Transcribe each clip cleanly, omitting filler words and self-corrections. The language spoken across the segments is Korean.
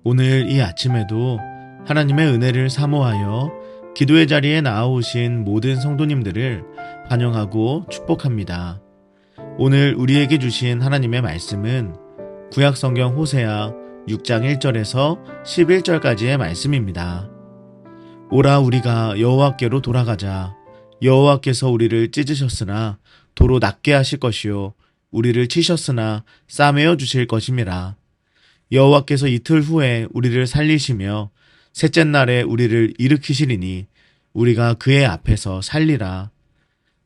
오늘 이 아침에도 하나님의 은혜를 사모하여 기도의 자리에 나아오신 모든 성도님들을 환영하고 축복합니다. 오늘 우리에게 주신 하나님의 말씀은 구약성경 호세아 6장 1절에서 11절까지의 말씀입니다. 오라 우리가 여호와께로 돌아가자. 여호와께서 우리를 찢으셨으나 도로 낫게 하실 것이요 우리를 치셨으나 싸매어 주실 것임이라. 여호와께서 이틀 후에 우리를 살리시며 셋째 날에 우리를 일으키시리니 우리가 그의 앞에서 살리라.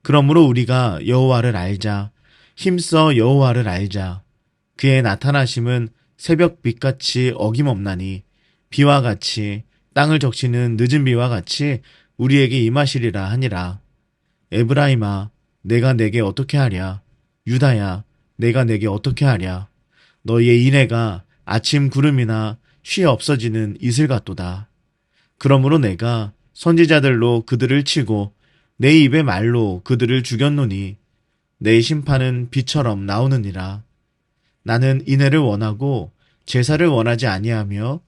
그러므로 우리가 여호와를 알자. 힘써 여호와를 알자. 그의 나타나심은 새벽빛같이 어김없나니 비와 같이 땅을 적시는 늦은 비와 같이 우리에게 임하시리라 하니라. 에브라임아, 내가 내게 어떻게 하랴? 유다야, 내가 내게 어떻게 하랴? 너희의 인애가 아침 구름이나 쉬 없어지는 이슬 같도다. 그러므로 내가 선지자들로 그들을 치고 내 입의 말로 그들을 죽였노니 내 심판은 비처럼 나오느니라. 나는 인애를 원하고 제사를 원하지 아니하며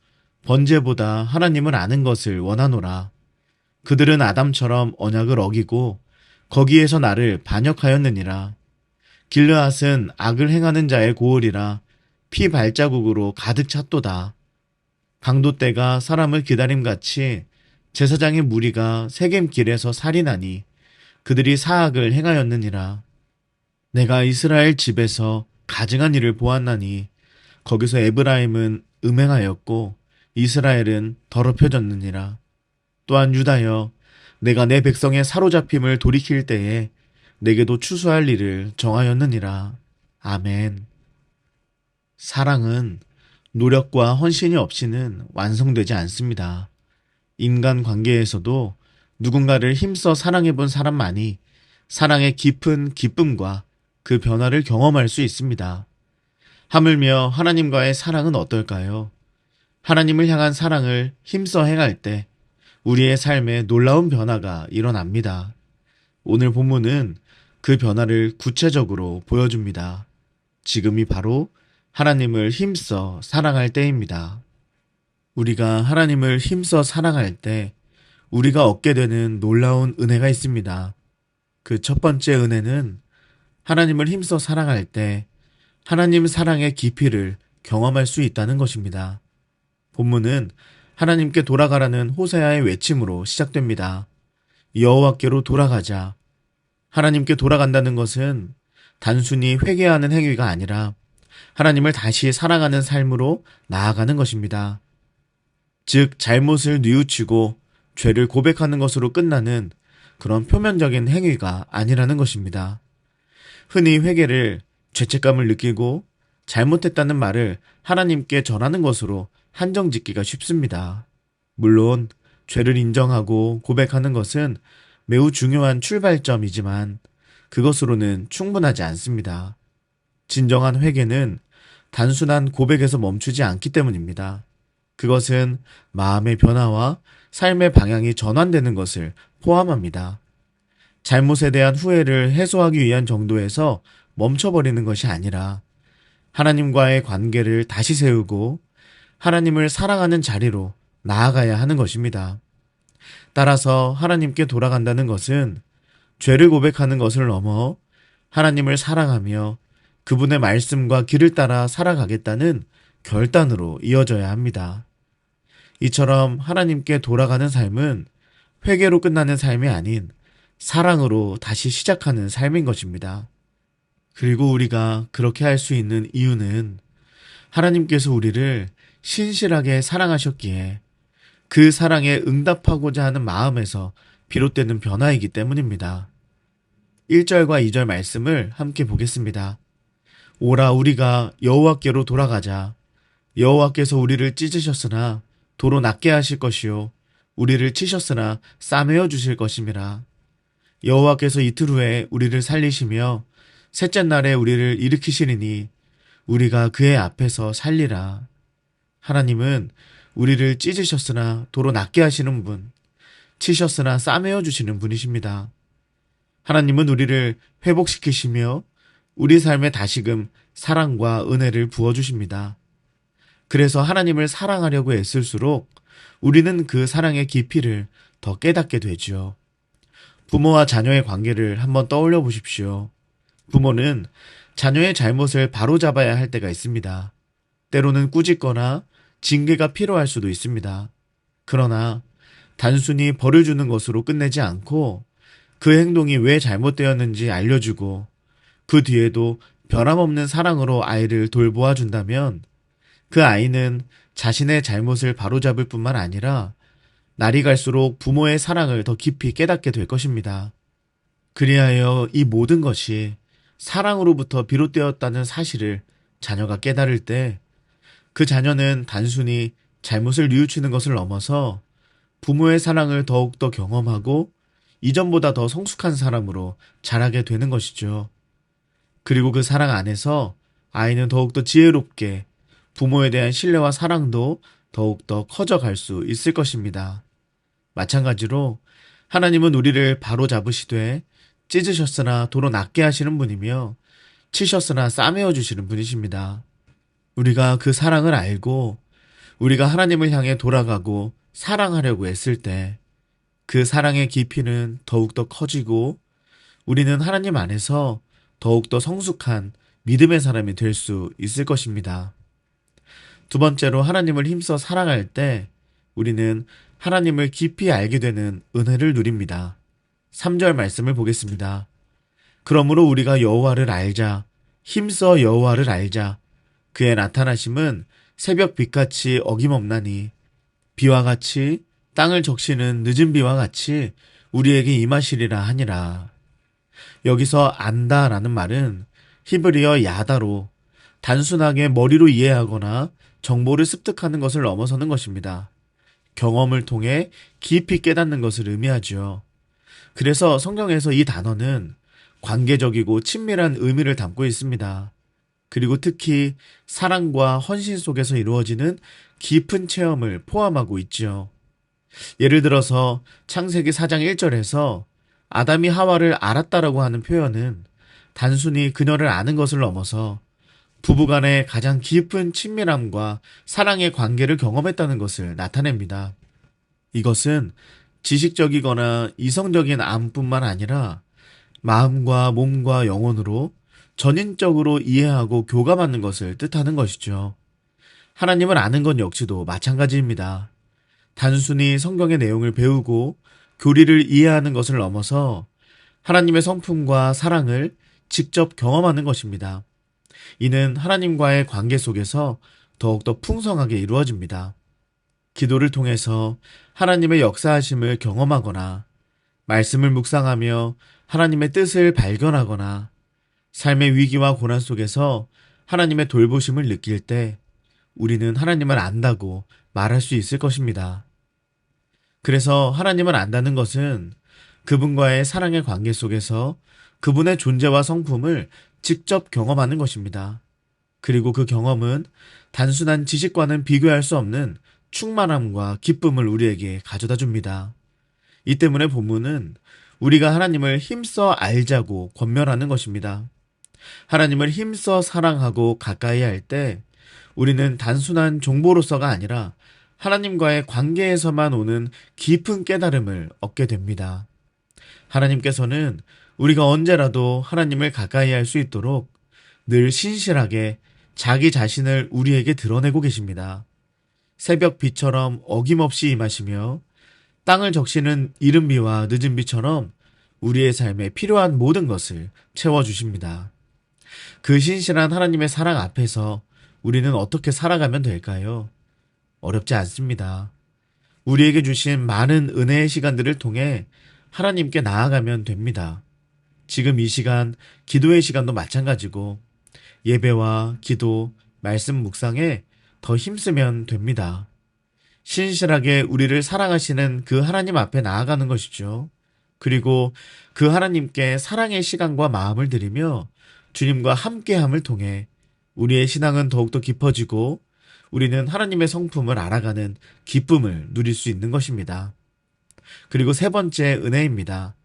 번제보다 하나님을 아는 것을 원하노라. 그들은 아담처럼 언약을 어기고 거기에서 나를 반역하였느니라. 길르앗은 악을 행하는 자의 고을이라 피 발자국으로 가득 찼도다. 강도 때가 사람을 기다림같이 제사장의 무리가 세겜길에서 살인하니 그들이 사악을 행하였느니라. 내가 이스라엘 집에서 가증한 일을 보았나니 거기서 에브라임은 음행하였고 이스라엘은 더럽혀졌느니라. 또한 유다여, 내가 내 백성의 사로잡힘을 돌이킬 때에 내게도 추수할 일을 정하였느니라. 아멘. 사랑은 노력과 헌신이 없이는 완성되지 않습니다. 인간 관계에서도 누군가를 힘써 사랑해본 사람만이 사랑의 깊은 기쁨과 그 변화를 경험할 수 있습니다. 하물며 하나님과의 사랑은 어떨까요? 하나님을 향한 사랑을 힘써 행할 때 우리의 삶에 놀라운 변화가 일어납니다. 오늘 본문은 그 변화를 구체적으로 보여줍니다. 지금이 바로 하나님을 힘써 사랑할 때입니다. 우리가 하나님을 힘써 사랑할 때 우리가 얻게 되는 놀라운 은혜가 있습니다. 그 첫 번째 은혜는 하나님을 힘써 사랑할 때 하나님 사랑의 깊이를 경험할 수 있다는 것입니다. 본문은 하나님께 돌아가라는 호세아의 외침으로 시작됩니다. 여호와께로 돌아가자. 하나님께 돌아간다는 것은 단순히 회개하는 행위가 아니라 하나님을 다시 사랑하는 삶으로 나아가는 것입니다. 즉, 잘못을 뉘우치고 죄를 고백하는 것으로 끝나는 그런 표면적인 행위가 아니라는 것입니다. 흔히 회개를 죄책감을 느끼고 잘못했다는 말을 하나님께 전하는 것으로 한정 짓기가 쉽습니다. 물론 죄를 인정하고 고백하는 것은 매우 중요한 출발점이지만 그것으로는 충분하지 않습니다. 진정한 회개는 단순한 고백에서 멈추지 않기 때문입니다. 그것은 마음의 변화와 삶의 방향이 전환되는 것을 포함합니다. 잘못에 대한 후회를 해소하기 위한 정도에서 멈춰버리는 것이 아니라 하나님과의 관계를 다시 세우고 하나님을 사랑하는 자리로 나아가야 하는 것입니다. 따라서 하나님께 돌아간다는 것은 죄를 고백하는 것을 넘어 하나님을 사랑하며 그분의 말씀과 길을 따라 살아가겠다는 결단으로 이어져야 합니다. 이처럼 하나님께 돌아가는 삶은 회개로 끝나는 삶이 아닌 사랑으로 다시 시작하는 삶인 것입니다. 그리고 우리가 그렇게 할 수 있는 이유는 하나님께서 우리를 신실하게 사랑하셨기에 그 사랑에 응답하고자 하는 마음에서 비롯되는 변화이기 때문입니다. 1절과 2절 말씀을 함께 보겠습니다. 오라 우리가 여호와께로 돌아가자. 여호와께서 우리를 찢으셨으나 도로 낫게 하실 것이요 우리를 치셨으나 싸매어 주실 것임이라. 여호와께서 이틀 후에 우리를 살리시며 셋째 날에 우리를 일으키시리니 우리가 그의 앞에서 살리라. 하나님은 우리를 찢으셨으나 도로 낫게 하시는 분, 치셨으나 싸매어 주시는 분이십니다. 하나님은 우리를 회복시키시며 우리 삶에 다시금 사랑과 은혜를 부어주십니다. 그래서 하나님을 사랑하려고 애쓸수록 우리는 그 사랑의 깊이를 더 깨닫게 되지요. 부모와 자녀의 관계를 한번 떠올려 보십시오. 부모는 자녀의 잘못을 바로잡아야 할 때가 있습니다. 때로는 꾸짖거나 징계가 필요할 수도 있습니다. 그러나 단순히 벌을 주는 것으로 끝내지 않고 그 행동이 왜 잘못되었는지 알려주고 그 뒤에도 변함없는 사랑으로 아이를 돌보아 준다면 그 아이는 자신의 잘못을 바로잡을 뿐만 아니라 날이 갈수록 부모의 사랑을 더 깊이 깨닫게 될 것입니다. 그리하여 이 모든 것이 사랑으로부터 비롯되었다는 사실을 자녀가 깨달을 때 그 자녀는 단순히 잘못을 뉘우치는 것을 넘어서 부모의 사랑을 더욱더 경험하고 이전보다 더 성숙한 사람으로 자라게 되는 것이죠. 그리고 그 사랑 안에서 아이는 더욱더 지혜롭게 부모에 대한 신뢰와 사랑도 더욱더 커져갈 수 있을 것입니다. 마찬가지로 하나님은 우리를 바로 잡으시되 찢으셨으나 도로 낫게 하시는 분이며 치셨으나 싸매어 주시는 분이십니다. 우리가 그 사랑을 알고 우리가 하나님을 향해 돌아가고 사랑하려고 했을 때 그 사랑의 깊이는 더욱더 커지고 우리는 하나님 안에서 더욱더 성숙한 믿음의 사람이 될 수 있을 것입니다. 두 번째로 하나님을 힘써 사랑할 때 우리는 하나님을 깊이 알게 되는 은혜를 누립니다. 3절 말씀을 보겠습니다. 그러므로 우리가 여호와를 알자, 힘써 여호와를 알자. 그의 나타나심은 새벽 빛같이 어김없나니 비와 같이 땅을 적시는 늦은 비와 같이 우리에게 임하시리라 하니라. 여기서 안다라는 말은 히브리어 야다로 단순하게 머리로 이해하거나 정보를 습득하는 것을 넘어서는 것입니다. 경험을 통해 깊이 깨닫는 것을 의미하죠. 그래서 성경에서 이 단어는 관계적이고 친밀한 의미를 담고 있습니다. 그리고 특히 사랑과 헌신 속에서 이루어지는 깊은 체험을 포함하고 있지요. 예를 들어서 창세기 4장 1절에서 아담이 하와를 알았다라고 하는 표현은 단순히 그녀를 아는 것을 넘어서 부부간의 가장 깊은 친밀함과 사랑의 관계를 경험했다는 것을 나타냅니다. 이것은 지식적이거나 이성적인 암뿐만 아니라 마음과 몸과 영혼으로 전인적으로 이해하고 교감하는 것을 뜻하는 것이죠. 하나님을 아는 것 역시도 마찬가지입니다. 단순히 성경의 내용을 배우고 교리를 이해하는 것을 넘어서 하나님의 성품과 사랑을 직접 경험하는 것입니다. 이는 하나님과의 관계 속에서 더욱더 풍성하게 이루어집니다. 기도를 통해서 하나님의 역사하심을 경험하거나 말씀을 묵상하며 하나님의 뜻을 발견하거나 삶의 위기와 고난 속에서 하나님의 돌보심을 느낄 때 우리는 하나님을 안다고 말할 수 있을 것입니다. 그래서 하나님을 안다는 것은 그분과의 사랑의 관계 속에서 그분의 존재와 성품을 직접 경험하는 것입니다. 그리고 그 경험은 단순한 지식과는 비교할 수 없는 충만함과 기쁨을 우리에게 가져다 줍니다. 이 때문에 본문은 우리가 하나님을 힘써 알자고 권면하는 것입니다. 하나님을 힘써 사랑하고 가까이 할 때 우리는 단순한 정보로서가 아니라 하나님과의 관계에서만 오는 깊은 깨달음을 얻게 됩니다. 하나님께서는 우리가 언제라도 하나님을 가까이 할 수 있도록 늘 신실하게 자기 자신을 우리에게 드러내고 계십니다. 새벽 비처럼 어김없이 임하시며 땅을 적시는 이른 비와 늦은 비처럼 우리의 삶에 필요한 모든 것을 채워주십니다. 그 신실한 하나님의 사랑 앞에서 우리는 어떻게 살아가면 될까요? 어렵지 않습니다. 우리에게 주신 많은 은혜의 시간들을 통해 하나님께 나아가면 됩니다. 지금 이 시간, 기도의 시간도 마찬가지고 예배와 기도, 말씀 묵상에 더 힘쓰면 됩니다. 신실하게 우리를 사랑하시는 그 하나님 앞에 나아가는 것이죠. 그리고 그 하나님께 사랑의 시간과 마음을 드리며 주님과 함께함을 통해 우리의 신앙은 더욱더 깊어지고 우리는 하나님의 성품을 알아가는 기쁨을 누릴 수 있는 것입니다. 그리고 세 번째 은혜입니다.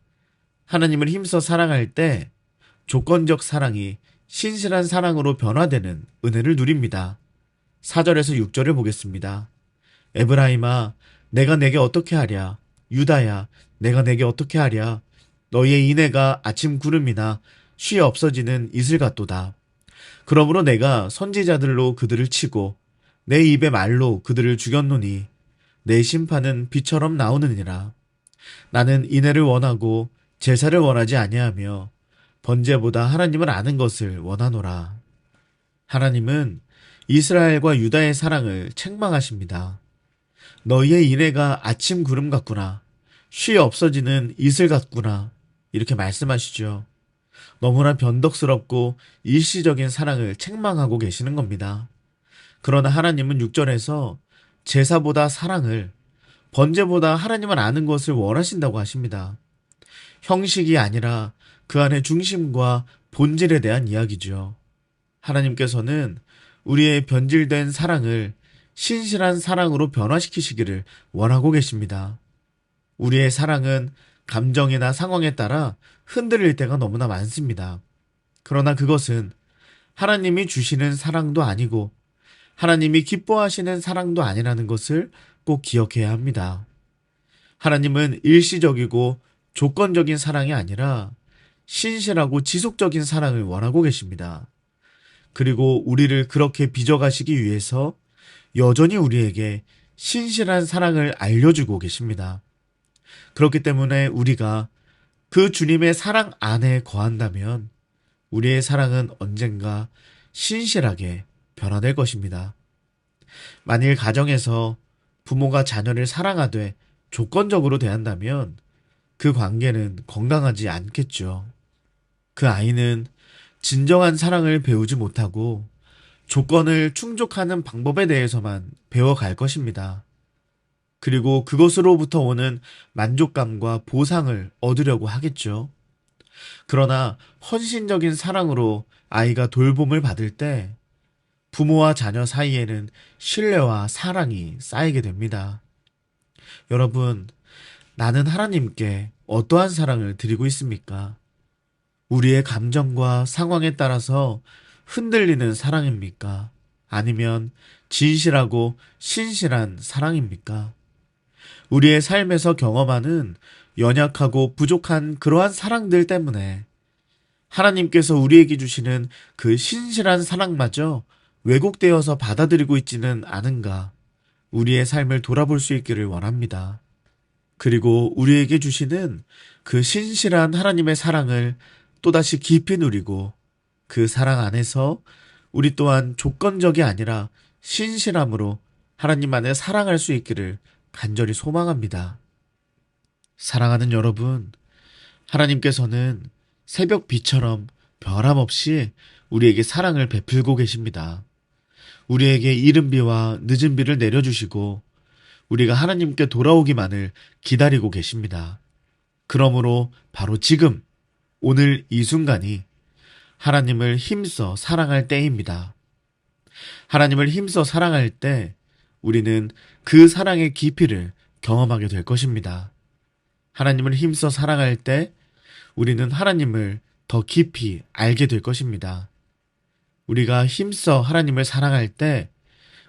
하나님을 힘써 사랑할 때 조건적 사랑이 신실한 사랑으로 변화되는 은혜를 누립니다. 4절에서 6절을 보겠습니다. 에브라임아, 내가 내게 어떻게 하랴? 유다야, 내가 내게 어떻게 하랴? 너희의 인애가 아침 구름이나 쉬 없어지는 이슬 같도다. 그러므로 내가 선지자들로 그들을 치고 내 입의 말로 그들을 죽였노니 내 심판은 비처럼 나오느니라. 나는 인애를 원하고 제사를 원하지 아니하며 번제보다 하나님을 아는 것을 원하노라. 하나님은 이스라엘과 유다의 사랑을 책망하십니다. 너희의 인애가 아침 구름 같구나. 쉬 없어지는 이슬 같구나. 이렇게 말씀하시죠. 너무나 변덕스럽고 일시적인 사랑을 책망하고 계시는 겁니다. 그러나 하나님은 6절에서 제사보다 사랑을, 번제보다 하나님을 아는 것을 원하신다고 하십니다. 형식이 아니라 그 안의 중심과 본질에 대한 이야기죠. 하나님께서는 우리의 변질된 사랑을 신실한 사랑으로 변화시키시기를 원하고 계십니다. 우리의 사랑은 감정이나 상황에 따라 흔들릴 때가 너무나 많습니다. 그러나 그것은 하나님이 주시는 사랑도 아니고 하나님이 기뻐하시는 사랑도 아니라는 것을 꼭 기억해야 합니다. 하나님은 일시적이고 조건적인 사랑이 아니라 신실하고 지속적인 사랑을 원하고 계십니다. 그리고 우리를 그렇게 빚어가시기 위해서 여전히 우리에게 신실한 사랑을 알려주고 계십니다. 그렇기 때문에 우리가 그 주님의 사랑 안에 거한다면 우리의 사랑은 언젠가 신실하게 변화될 것입니다. 만일 가정에서 부모가 자녀를 사랑하되 조건적으로 대한다면 그 관계는 건강하지 않겠죠. 그 아이는 진정한 사랑을 배우지 못하고 조건을 충족하는 방법에 대해서만 배워갈 것입니다. 그리고 그것으로부터 오는 만족감과 보상을 얻으려고 하겠죠. 그러나 헌신적인 사랑으로 아이가 돌봄을 받을 때 부모와 자녀 사이에는 신뢰와 사랑이 쌓이게 됩니다. 여러분, 나는 하나님께 어떠한 사랑을 드리고 있습니까? 우리의 감정과 상황에 따라서 흔들리는 사랑입니까? 아니면 진실하고 신실한 사랑입니까? 우리의 삶에서 경험하는 연약하고 부족한 그러한 사랑들 때문에 하나님께서 우리에게 주시는 그 신실한 사랑마저 왜곡되어서 받아들이고 있지는 않은가, 우리의 삶을 돌아볼 수 있기를 원합니다. 그리고 우리에게 주시는 그 신실한 하나님의 사랑을 또다시 깊이 누리고 그 사랑 안에서 우리 또한 조건적이 아니라 신실함으로 하나님 안에 사랑할 수 있기를 간절히 소망합니다. 사랑하는 여러분, 하나님께서는 새벽 비처럼 변함없이 우리에게 사랑을 베풀고 계십니다. 우리에게 이른 비와 늦은 비를 내려주시고 우리가 하나님께 돌아오기만을 기다리고 계십니다. 그러므로 바로 지금, 오늘 이 순간이 하나님을 힘써 사랑할 때입니다. 하나님을 힘써 사랑할 때 우리는 그 사랑의 깊이를 경험하게 될 것입니다. 하나님을 힘써 사랑할 때 우리는 하나님을 더 깊이 알게 될 것입니다. 우리가 힘써 하나님을 사랑할 때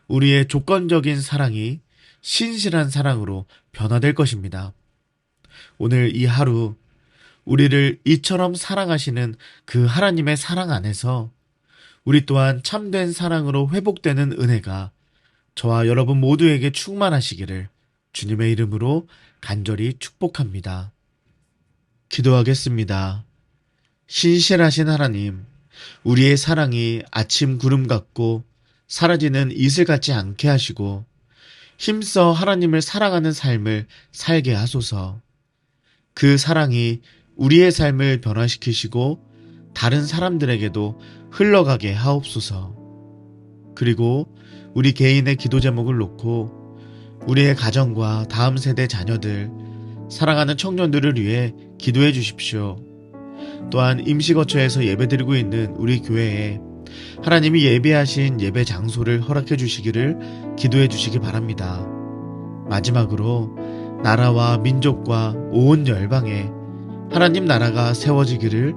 우리의 조건적인 사랑이 신실한 사랑으로 변화될 것입니다. 오늘 이 하루 우리를 이처럼 사랑하시는 그 하나님의 사랑 안에서 우리 또한 참된 사랑으로 회복되는 은혜가 저와 여러분 모두에게 충만하시기를 주님의 이름으로 간절히 축복합니다. 기도하겠습니다. 신실하신 하나님, 우리의 사랑이 아침 구름 같고 사라지는 이슬 같지 않게 하시고 힘써 하나님을 사랑하는 삶을 살게 하소서. 그 사랑이 우리의 삶을 변화시키시고 다른 사람들에게도 흘러가게 하옵소서. 그리고 우리 개인의 기도 제목을 놓고 우리의 가정과 다음 세대 자녀들, 사랑하는 청년들을 위해 기도해 주십시오. 또한 임시거처에서 예배드리고 있는 우리 교회에 하나님이 예배하신 예배 장소를 허락해 주시기를 기도해 주시기 바랍니다. 마지막으로 나라와 민족과 온 열방에 하나님 나라가 세워지기를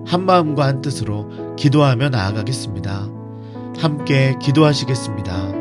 한마음과 한뜻으로 기도하며 나아가겠습니다. 함께 기도하시겠습니다.